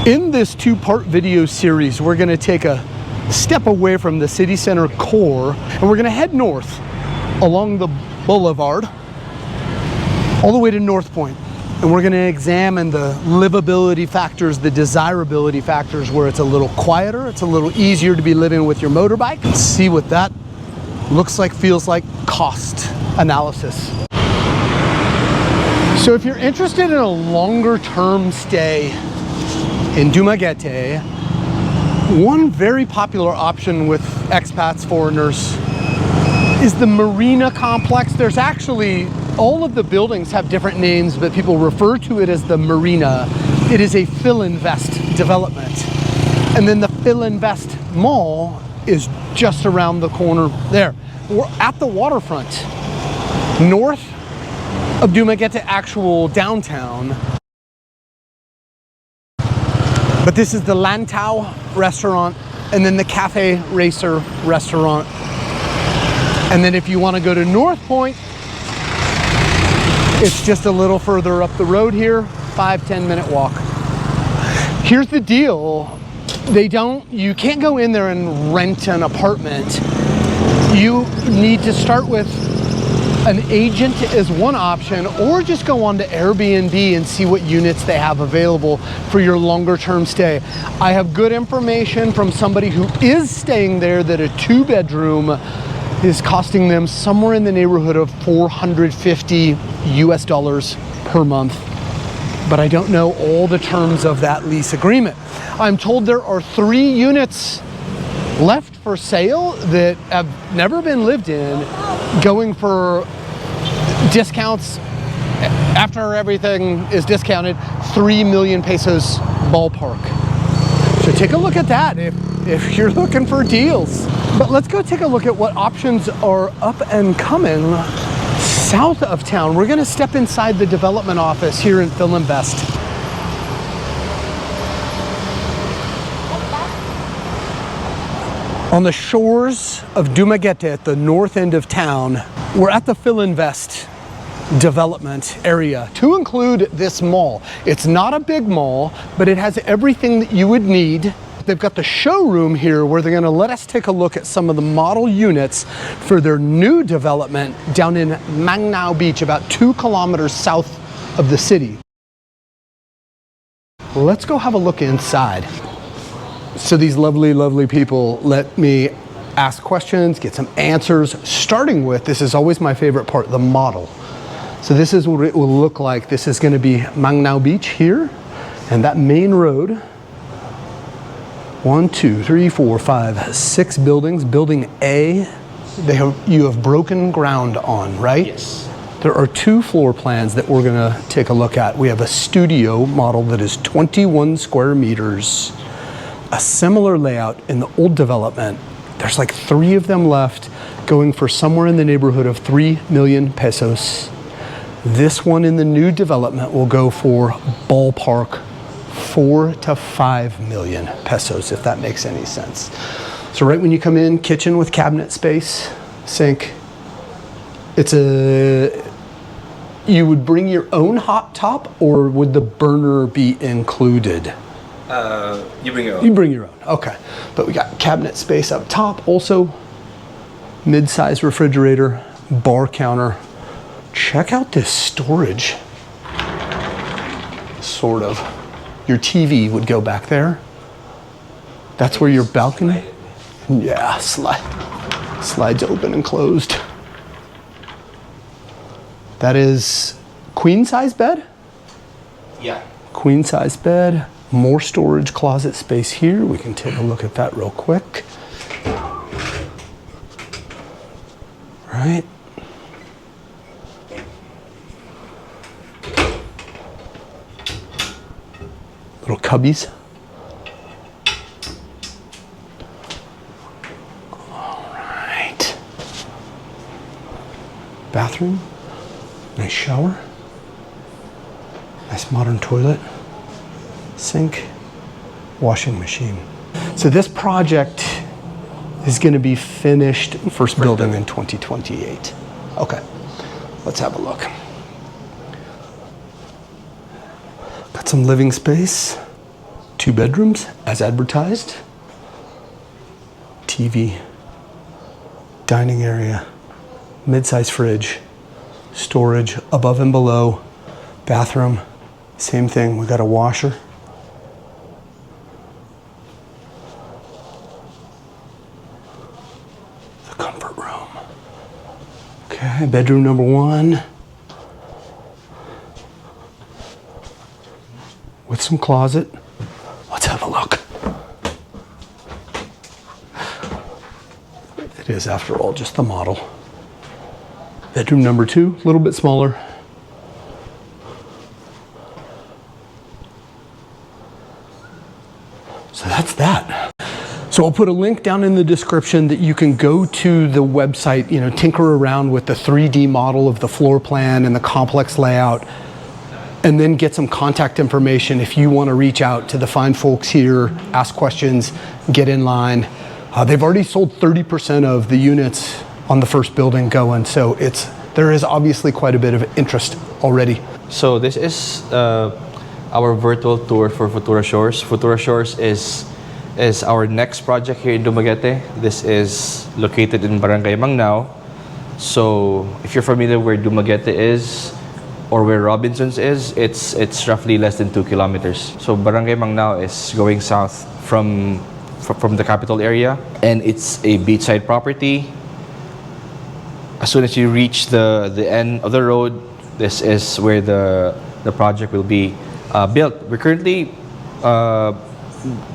In this two-part video series, we're going to take a step away from the city center core, and we're going to head north along the boulevard all the way to NorthPoint. And we're going to examine the livability factors, the desirability factors, where it's a little quieter, it's a little easier to be living with your motorbike, and see what that looks like, feels like, cost analysis. So if you're interested in a longer term stay in Dumaguete, one very popular option with expats, foreigners, is the Marina complex. There's actually, all of the buildings have different names, but people refer to it as the Marina. It is a Filinvest development. And then the Filinvest Mall is just around the corner there. We're at the waterfront, north of Dumaguete actual downtown. But this is the Lantau restaurant, and then the Cafe Racer restaurant. And then if you want to go to NorthPoint, it's just a little further up the road here, 5-10 minute walk. Here's the deal. You can't go in there and rent an apartment. You need to start with an agent is one option, or just go on to Airbnb and see what units they have available for your longer term stay. I have good information from somebody who is staying there that a 2-bedroom is costing them somewhere in the neighborhood of $450 US per month. But I don't know all the terms of that lease agreement. I'm told there are 3 units left for sale that have never been lived in, going for discounts after everything is discounted, 3 million pesos ballpark. So take a look at that if you're looking for deals. But let's go take a look at what options are up and coming south of town. We're going to step inside the development office here in Filinvest. On the shores of Dumaguete at the north end of town, we're at the Filinvest development area, to include this mall. It's not a big mall, but it has everything that you would need. They've got the showroom here where they're going to let us take a look at some of the model units for their new development down in Mangnao Beach, about 2 kilometers south of the city. Let's go have a look inside. So these lovely, lovely people let me ask questions, get some answers, starting with, this is always my favorite part, the model. So this is what it will look like. This is going to be Mangnao Beach here, and that main road, 1, 2, 3, 4, 5, 6 buildings. Building A, you have broken ground on, right? Yes. There are 2 floor plans that we're going to take a look at. We have a studio model that is 21 square meters. A similar layout in the old development. There's like 3 of them left, going for somewhere in the neighborhood of 3 million pesos. This one in the new development will go for ballpark 4 to 5 million pesos, if that makes any sense. So right when you come in, kitchen with cabinet space, sink. You would bring your own hot top, or would the burner be included? You bring your own. You bring your own, okay. But we got cabinet space up top, also mid-size refrigerator, bar counter. Check out this storage, sort of. Your TV would go back there. That's where your balcony, yeah, slides open and closed. That is queen size bed? Yeah. Queen size bed. More storage closet space here. We can take a look at that real quick. Right. Little cubbies. All right. Bathroom. Nice shower. Nice modern toilet. Sink, washing machine. So this project is going to be finished first building in 2028. Okay, let's have a look. Got some living space, 2 bedrooms as advertised. TV, dining area, mid-size fridge, storage above and below, bathroom, same thing. We got a washer. The comfort room. Okay, bedroom number 1. With some closet. Let's have a look. It is, after all, just the model. Bedroom number 2, a little bit smaller. So that's that. So I'll put a link down in the description that you can go to the website, tinker around with the 3D model of the floor plan and the complex layout, and then get some contact information if you want to reach out to the fine folks here, ask questions, get in line. They've already sold 30% of the units on the first building going, so there is obviously quite a bit of interest already. So this is our virtual tour for Futura Shores. Futura Shores is our next project here in Dumaguete. This is located in Barangay Mangnao. So if you're familiar where Dumaguete is or where Robinsons is, it's roughly less than 2 kilometers. So Barangay Mangnao is going south from the capital area, and it's a beachside property. As soon as you reach the end of the road, this is where the project will be built. We're currently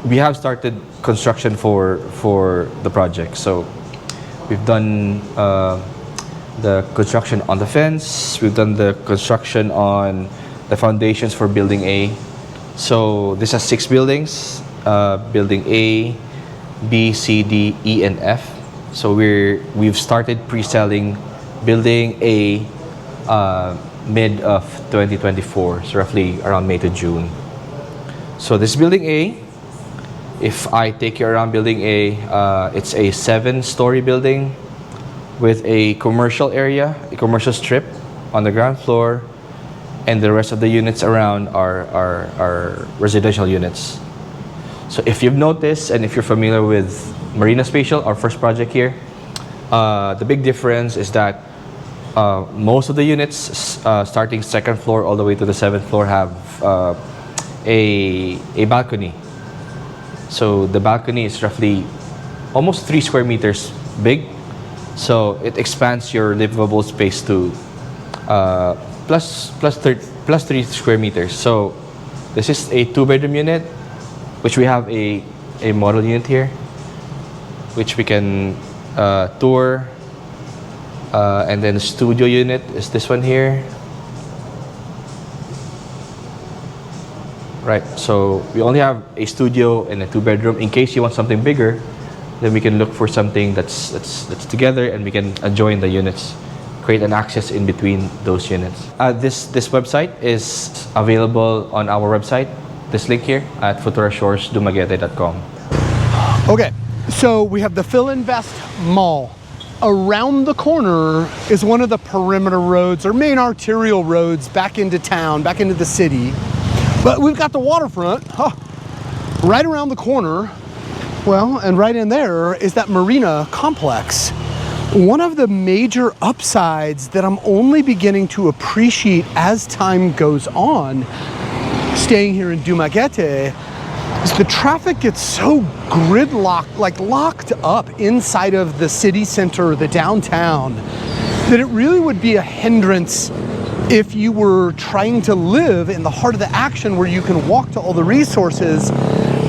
we have started construction for the project. So we've done the construction on the fence. We've done the construction on the foundations for building A. So this has 6 buildings. Building A, B, C, D, E, and F. So we've started pre-selling building A mid of 2024, so roughly around May to June. So this is building A. If I take you around building A, it's a 7-story building with a commercial area, a commercial strip on the ground floor, and the rest of the units around are residential units. So if you've noticed, and if you're familiar with Marina Spatial, our first project here, the big difference is that most of the units, starting 2nd floor all the way to the 7th floor, have a balcony. So the balcony is roughly almost 3 square meters big. So it expands your livable space to plus 3 square meters. So this is a 2-bedroom unit, which we have a model unit here, which we can tour. And then the studio unit is this one here. Right, so we only have a studio and a 2-bedroom. In case you want something bigger, then we can look for something that's together, and we can join the units, create an access in between those units. This website is available on our website. This link here at futurashoresdumaguete.com. Okay, so we have the Filinvest Mall. Around the corner is one of the perimeter roads or main arterial roads back into town, back into the city. But we've got the waterfront right around the corner. Well, and right in there is that marina complex. One of the major upsides that I'm only beginning to appreciate as time goes on, staying here in Dumaguete, is the traffic gets so gridlocked, like locked up inside of the city center, the downtown, that it really would be a hindrance if you were trying to live in the heart of the action where you can walk to all the resources,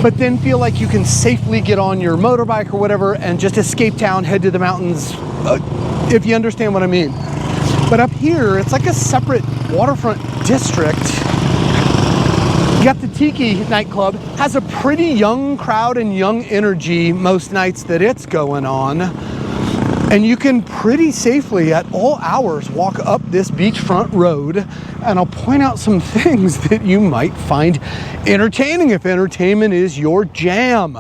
but then feel like you can safely get on your motorbike or whatever and just escape town, head to the mountains, if you understand what I mean. But up here, it's like a separate waterfront district. You got the Tiki nightclub, has a pretty young crowd and young energy most nights that it's going on. And you can pretty safely at all hours walk up this beachfront road, and I'll point out some things that you might find entertaining if entertainment is your jam.